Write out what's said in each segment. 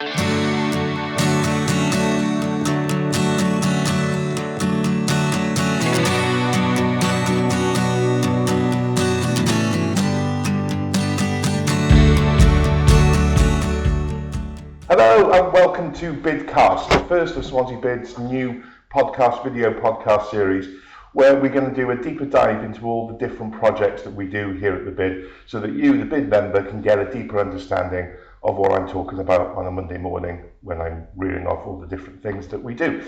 Hello and welcome to BIDcast, the first of Swansea Bid's new video podcast series, where we're going to do a deeper dive into all the different projects that we do here at the Bid, so that you, the Bid member, can get a deeper understanding of what I'm talking about on a Monday morning when I'm reading off all the different things that we do.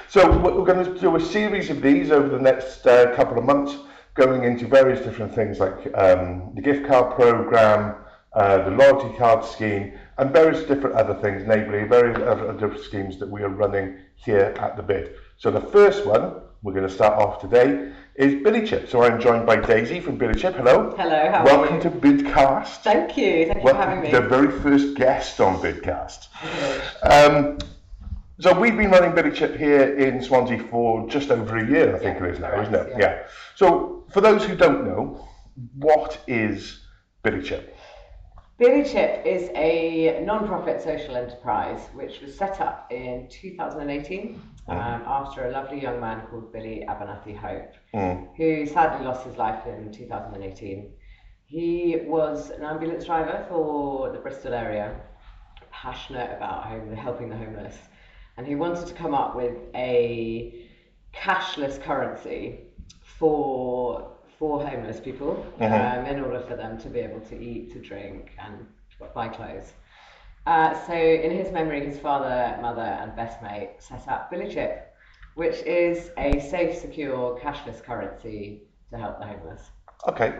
So we're going to do a series of these over the next couple of months, going into various different things like the gift card program, the loyalty card scheme, and various different other things, namely various other schemes that we are running here at the Bid. So the first one we're going to start off today is Billychip. So I'm joined by Daisy from Billychip. Hello. Hello, how are you? Welcome to BIDcast. Thank you for having me. The very first guest on BIDcast. So we've been running Billychip here in Swansea for just over a year, I think it is now, isn't it? Yeah. So for those who don't know, what is Billychip? Billychip is a non-profit social enterprise which was set up in 2018 after a lovely young man called Billy Abernathy Hope, who sadly lost his life in 2018. He was an ambulance driver for the Bristol area, passionate about helping the homeless, and he wanted to come up with a cashless currency for homeless people in order for them to be able to eat, to drink and buy clothes. So in his memory, his father, mother and best mate set up Billychip, which is a safe, secure, cashless currency to help the homeless. Okay.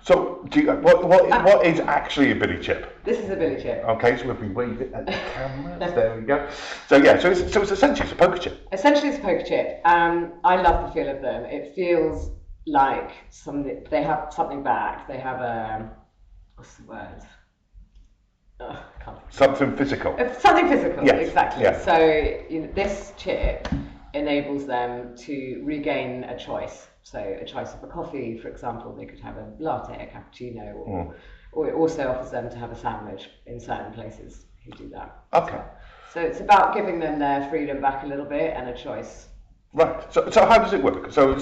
So what is actually a Billychip? This is a Billychip. Okay, so if we wave it at the camera, there we go. So yeah, so it's essentially a poker chip. Essentially it's a poker chip. I love the feel of them. It feels like they have something back. They have a, what's the word? Something physical. Something physical, yes. Exactly. Yeah. So this chip enables them to regain a choice. So a choice of a coffee, for example, they could have a latte, a cappuccino, or it also offers them to have a sandwich in certain places who do that. Okay. So it's about giving them their freedom back a little bit and a choice. Right. So how does it work? So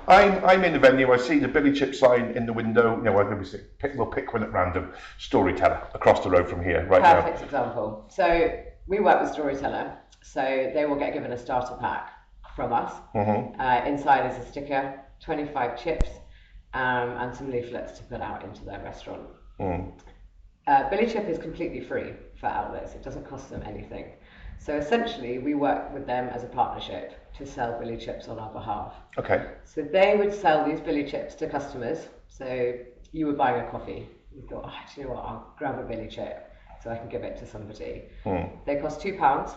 I'm in the venue. I see the Billychip sign in the window. You know, we'll pick one at random. Storyteller across the road from here, right now. Perfect example. So we work with Storyteller. So they will get given a starter pack from us. Inside is a sticker, 25 chips, and some leaflets to put out into their restaurant. Billychip is completely free for outlets. It doesn't cost them anything. So essentially, we work with them as a partnership to sell Billychips on our behalf. Okay. So they would sell these Billychips to customers. So you were buying a coffee. You thought, do you know what? I'll grab a Billychip so I can give it to somebody. They cost £2.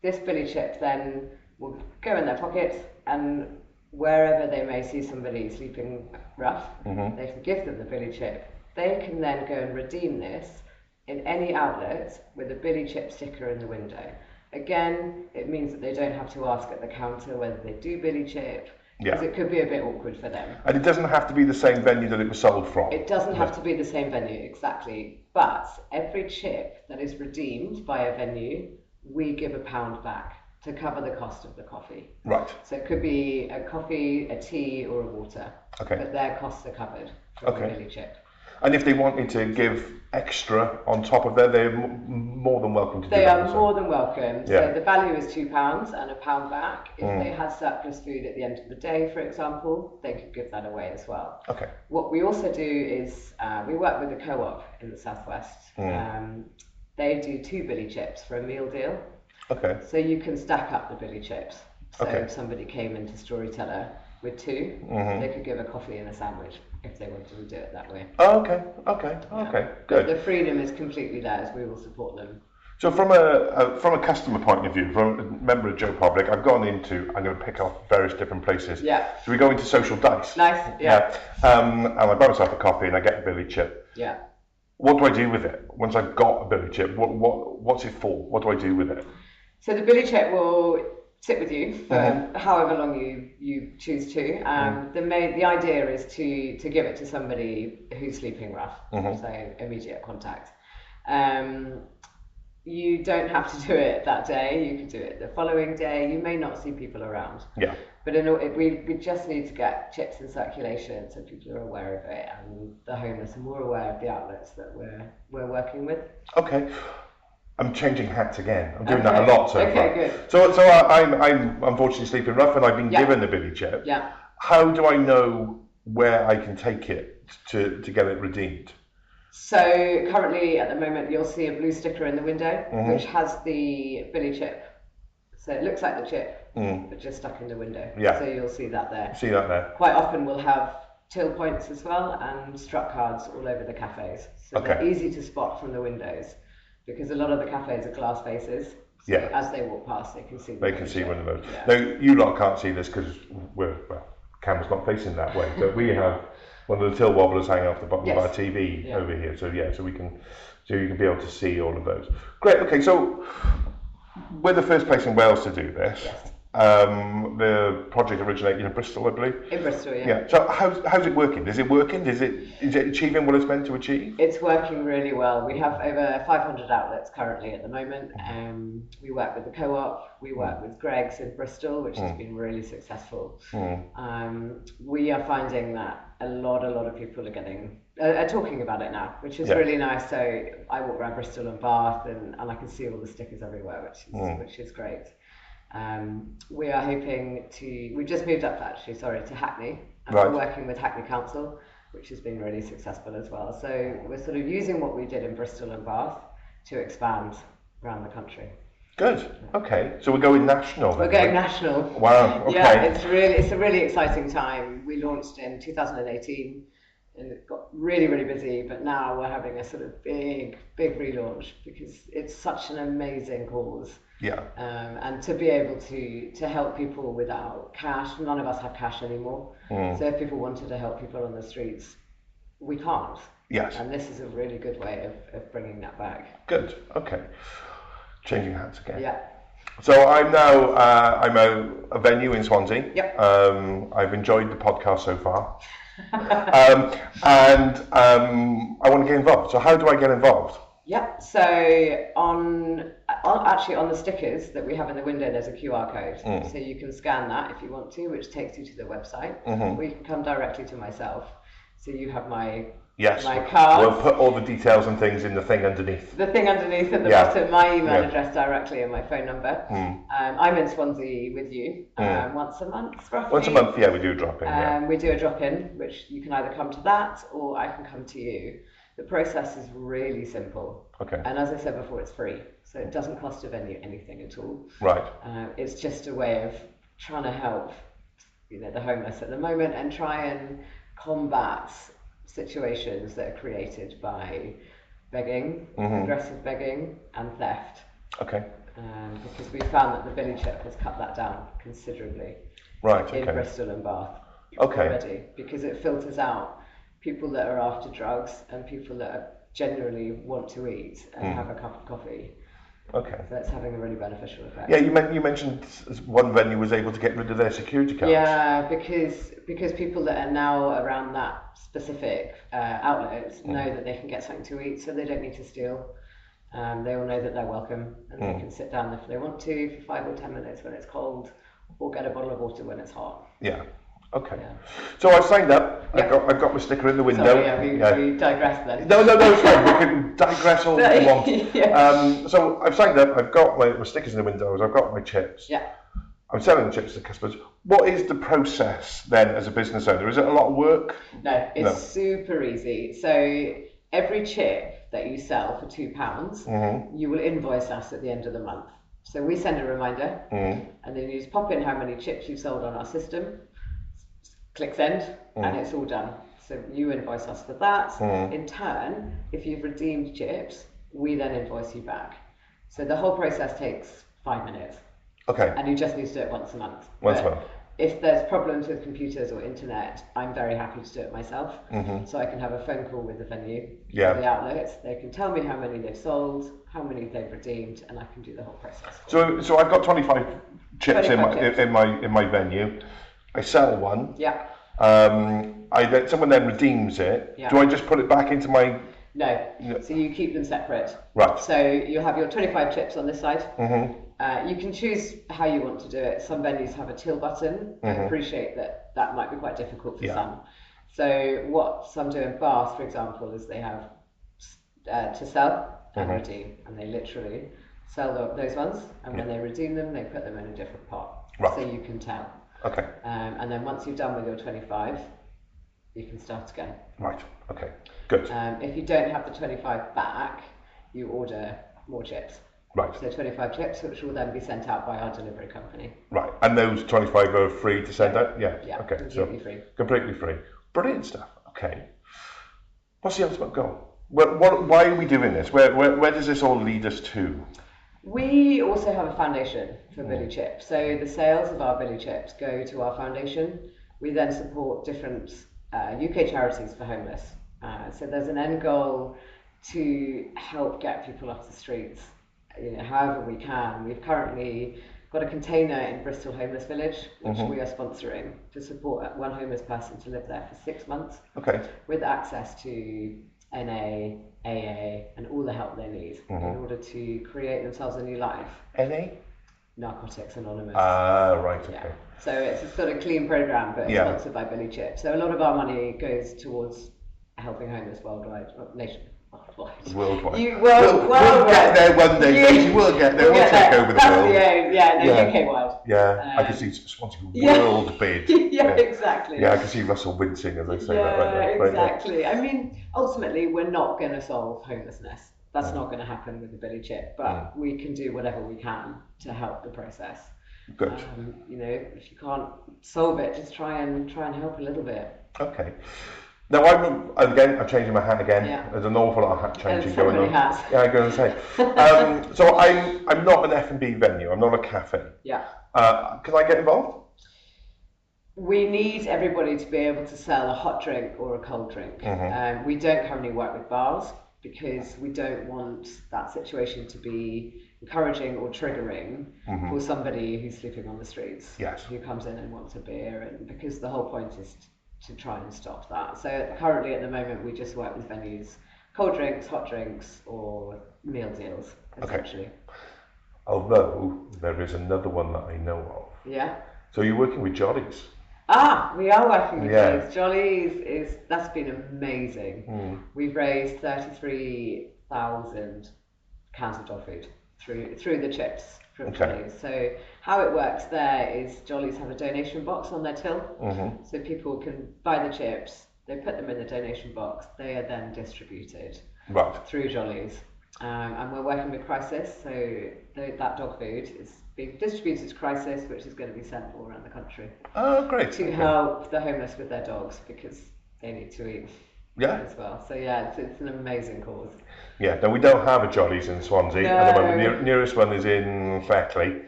This Billychip then will go in their pocket, and wherever they may see somebody sleeping rough, they can give them the Billychip. They can then go and redeem this in any outlet with a Billychip sticker in the window. Again, it means that they don't have to ask at the counter whether they do Billychip, because it could be a bit awkward for them. And it doesn't have to be the same venue that it was sold from. It doesn't have to be the same venue, exactly. But every chip that is redeemed by a venue, we give £1 back to cover the cost of the coffee. Right. So it could be a coffee, a tea or a water. Okay. But their costs are covered from the Billychip. And if they wanted to give extra on top of that, they're more than welcome to do that. They are more than welcome. Yeah. So the value is £2 and £1 back. If they had surplus food at the end of the day, for example, they could give that away as well. Okay. What we also do is we work with a co-op in the southwest. They do 2 Billychips for a meal deal. Okay. So you can stack up the Billychips. So if somebody came into Storyteller with 2, they could give a coffee and a sandwich if they wanted to do it that way. Oh, okay, good. But the freedom is completely theirs. We will support them. So from a customer point of view, from a member of Joe Public, I'm going to pick off various different places. Yeah. So we go into Social Dice. Nice, yeah. And I buy myself a coffee and I get a Billychip. Yeah. What do I do with it? Once I've got a Billychip, what's it for? What do I do with it? So the Billychip will sit with you for however long you choose to. The idea is to give it to somebody who's sleeping rough, so immediate contact. you don't have to do it that day. You can do it the following day. You may not see people around. Yeah. But we just need to get chips in circulation so people are aware of it, and the homeless are more aware of the outlets that we're working with. Okay. I'm changing hats again. I'm doing that a lot so far. Okay, good. So I'm unfortunately sleeping rough, and I've been given the Billychip. Yeah. How do I know where I can take it to get it redeemed? So currently, at the moment, you'll see a blue sticker in the window, which has the Billychip. So it looks like the chip, but just stuck in the window. Yeah. So you'll see that there. See that there. Quite often we'll have till points as well and struck cards all over the cafes. So they're easy to spot from the windows, because a lot of the cafes are glass faces. So as they walk past, they can see. They can see one of those. Yeah. Now, you lot can't see this because camera's not facing that way, but we have one of the till wobblers hanging off the bottom of our TV over here. So you can be able to see all of those. Great. Okay, so we're the first place in Wales to do this. Yes. The project originated in Bristol, I believe. In Bristol, yeah. Yeah. So how's it working? Is it working? Is it achieving what it's meant to achieve? It's working really well. We have over 500 outlets currently at the moment. We work with the Co-op. We work with Greg's in Bristol, which has been really successful. We are finding that a lot of people are talking about it now, which is really nice. So I walk around Bristol and Bath, and I can see all the stickers everywhere, which is great. We are hoping we've just moved up to Hackney, and we're working with Hackney Council, which has been really successful as well. So we're sort of using what we did in Bristol and Bath to expand around the country. Good. Okay. So we're going national. We're going national. Wow. Okay. Yeah, it's a really exciting time. We launched in 2018. And it got really busy, but now we're having a sort of big relaunch because it's such an amazing cause. Yeah. And to be able to help people without cash, none of us have cash anymore. So if people wanted to help people on the streets, we can't. Yes. And this is a really good way of bringing that back. Good. Okay. Changing hats again. Yeah. So I'm now I'm a venue in Swansea. Yep. I've enjoyed the podcast so far. And I want to get involved. So how do I get involved? Yeah, so on the stickers that we have in the window, there's a QR code. So you can scan that if you want to, which takes you to the website. Or you can come directly to myself. So you have my card. We'll put all the details and things in the thing underneath. The thing underneath at the bottom, my email address directly and my phone number. I'm in Swansea with you once a month, roughly. Once a month, we do a drop-in. We do a drop-in, which you can either come to that or I can come to you. The process is really simple. Okay. And as I said before, it's free. So it doesn't cost a venue anything at all. Right. It's just a way of trying to help the homeless at the moment and try and combat situations that are created by begging, aggressive begging and theft. Okay. Because we found that the Billychip has cut that down considerably. Right, okay. In Bristol and Bath. Okay. Already, because it filters out people that are after drugs and people that genuinely want to eat and have a cup of coffee. Okay. So it's having a really beneficial effect. Yeah, you mentioned one venue was able to get rid of their security cards. Yeah, because people that are now around that specific outlet know that they can get something to eat, so they don't need to steal. They all know that they're welcome and they can sit down if they want to for 5 or 10 minutes when it's cold, or get a bottle of water when it's hot. Yeah. Okay. Yeah. So I've signed up. I've got my sticker in the window. Sorry, we digressed then. No, it's fine. We can digress all we want. So I've signed up. I've got my stickers in the windows. I've got my chips. Yeah. I'm selling the chips to customers. What is the process then as a business owner? Is it a lot of work? No, it's super easy. So every chip that you sell for £2, you will invoice us at the end of the month. So we send a reminder, and then you just pop in how many chips you've sold on our system. Click send, and it's all done. So you invoice us for that. In turn, if you've redeemed chips, we then invoice you back. So the whole process takes 5 minutes. Okay. And you just need to do it once a month. Once a month. If there's problems with computers or internet, I'm very happy to do it myself. So I can have a phone call with the venue, the outlets. They can tell me how many they've sold, how many they've redeemed, and I can do the whole process. So I've got 25 chips in my venue. I sell one. Yeah. Someone then redeems it. Yeah. Do I just put it back into my No. So you keep them separate. Right. So you'll have your 25 chips on this side. You can choose how you want to do it. Some venues have a till button. I appreciate that might be quite difficult for some. So what some do in Bath, for example, is they have to sell and redeem, and they literally sell those ones, and when they redeem them, they put them in a different pot, so you can tell. Okay. And then once you've done with your 25, you can start again. Right. Okay. Good. If you don't have the 25 back, you order more chips. Right. So 25 chips, which will then be sent out by our delivery company. Right. And those 25 are free to send out? Yeah. Okay. Completely free. Completely free. Brilliant stuff. Okay. What's the ultimate goal? Why are we doing this? Where does this all lead us to? We also have a foundation for Billychip. So the sales of our Billychips go to our foundation. We then support different UK charities for homeless. So there's an end goal to help get people off the streets, however we can. We've currently got a container in Bristol Homeless Village, which we are sponsoring to support one homeless person to live there for 6 months. Okay. With access to NA, AA, and all the help they need in order to create themselves a new life. NA? Narcotics Anonymous. Right, okay. Yeah. So it's a sort of clean program, but it's sponsored by Billychip. So a lot of our money goes towards helping homeless worldwide. Worldwide. We'll get there one day. We'll get there. We'll take over the world. UK-wide. Yeah, I can see Swansea world bid. Exactly. Yeah, I can see Russell wincing as I say that right there. Yeah, exactly. I mean, ultimately, we're not going to solve homelessness. That's not going to happen with the Billychip, but we can do whatever we can to help the process. Good. If you can't solve it, just try and help a little bit. Okay. Now I'm changing my hat again. Yeah. There's an awful lot of hat changing going on. Hats. Yeah, I'm going to say. So I'm not an F&B venue. I'm not a cafe. Yeah. Can I get involved? We need everybody to be able to sell a hot drink or a cold drink. We don't currently work with bars because we don't want that situation to be encouraging or triggering for somebody who's sleeping on the streets. Yes. Who comes in and wants a beer, and because the whole point is to try and stop that. So currently at the moment we just work with venues, cold drinks, hot drinks, or meal deals, essentially. Okay. Although there is another one that I know of. Yeah. So you're working with Jollies. We are working with Jollies. Jollies that's been amazing. We've raised 33,000 cans of dog food through the chips from Jollies. So how it works there is Jollies have a donation box on their till, so people can buy the chips, they put them in the donation box, they are then distributed through Jollies. And we're working with Crisis, so that dog food is being distributed to Crisis, which is going to be sent all around the country. Oh, great. To help the homeless with their dogs, because they need to eat as well. So it's an amazing cause. Yeah, no, we don't have a Jollies in Swansea. No. At the moment, the nearest one is in Beckley,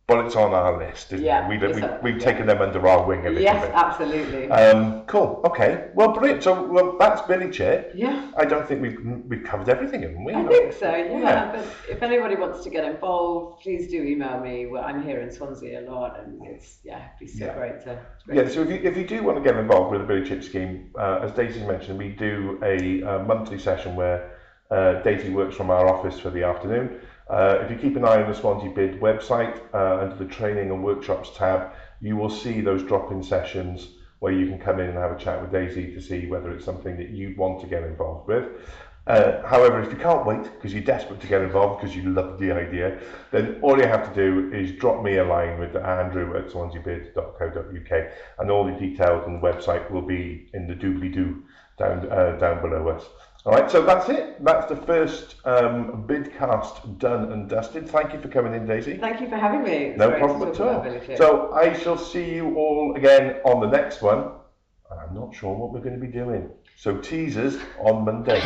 but it's on our list, isn't it? We've taken them under our wing a little bit. Yes, absolutely. Cool. Okay. Well, brilliant. So that's Billychip. Yeah. I don't think we've covered everything, haven't we? I think so. Yeah. But if anybody wants to get involved, please do email me. Well, I'm here in Swansea a lot, and it'd be so great to. So if you do want to get involved with the Billychip scheme, as Daisy mentioned, we do a monthly session where Daisy works from our office for the afternoon. If you keep an eye on the Swansea Bid website, under the training and workshops tab, you will see those drop-in sessions where you can come in and have a chat with Daisy to see whether it's something that you want to get involved with. However, if you can't wait because you're desperate to get involved because you love the idea, then all you have to do is drop me a line with Andrew at swansea-bid.co.uk, and all the details on the website will be in the doobly-doo down below us. All right, so that's it. That's the first BIDcast done and dusted. Thank you for coming in, Daisy. Thank you for having me. It's no problem at all. So I shall see you all again on the next one. And I'm not sure what we're going to be doing. So teasers on Monday.